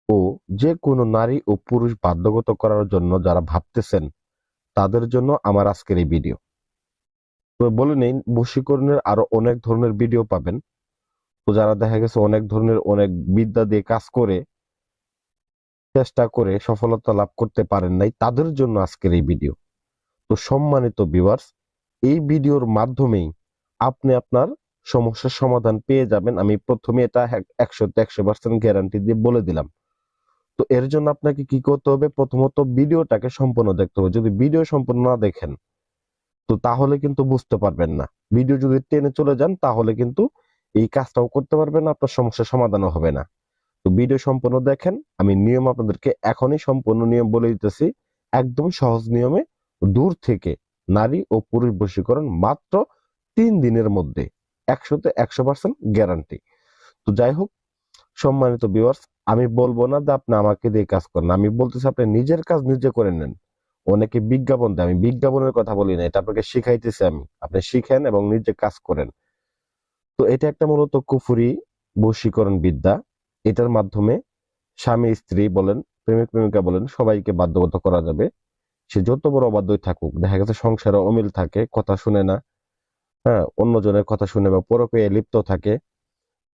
ও যে কোনো নারী ও পুরুষ বাধ্যগত করার জন্য যারা ভাবতেছেন তাদের জন্য আমার আজকের এই ভিডিও। তো বলে নেই, বশীকরণের আরো অনেক ধরনের ভিডিও পাবেন। তো যারা দেখা গেছে অনেক ধরনের অনেক বিদ্যা দিয়ে কাজ করে চেষ্টা করে সফলতা লাভ করতে পারেন নাই, তাদের জন্য আজকের এই ভিডিও। তো সম্মানিত ভিউয়ার্স, এই ভিডিওর মাধ্যমেই আপনি আপনার সমস্যার সমাধান পেয়ে যাবেন। আমি প্রথমে এটা 100% গ্যারান্টি দিয়ে বলে দিলাম। তো এর জন্য আপনাকে কি করতে হবে? প্রথমত ভিডিওটাকে সম্পূর্ণ দেখতে হবে। যদি ভিডিও সম্পূর্ণ না দেখেন তো তাহলে কিন্তু বুঝতে পারবেন না। ভিডিও যদি টেনে চলে যান তাহলে কিন্তু এই কাজটাও করতে পারবেন না, আপনার সমস্যার সমাধানও হবে না। তো ভিডিও সম্পূর্ণ দেখেন। আমি নিয়ম আপনাদেরকে এখনই সম্পূর্ণ নিয়ম বলে দিতেছি। একদম সহজ নিয়মে দূর থেকে নারী ও পুরুষ বশীকরণ মাত্র 3 দিনের মধ্যে, 100% গ্যারান্টি। তো যাই হোক, সম্মানিত ভিউয়ার্স, আমি বলবো না যে আপনি আমাকে দিয়ে কাজ করেন, আমি বলতেছি আপনি নিজের কাজ নিজে করে নেন। অনেকে বিজ্ঞাপন দেয়, আমি বিজ্ঞাপনের কথা বলি না, এটা আপনাকে শিখাইতেছি আমি। আপনি শিখেন এবং নিজে কাজ করেন। তো এটা একটা মূলত কুফরি বশীকরণ বিদ্যা। এটার মাধ্যমে স্বামী স্ত্রী বলেন, প্রেমিক প্রেমিকা বলেন, সবাইকে বাধ্যগত করা যাবে। সে যত বড় অবাধ্যই থাকুক, দেখা গেছে সংসারে অমিল থাকে, কথা শুনে না, হ্যাঁ, অন্যজনের কথা শুনে বা পরকীয়ায় লিপ্ত থাকে,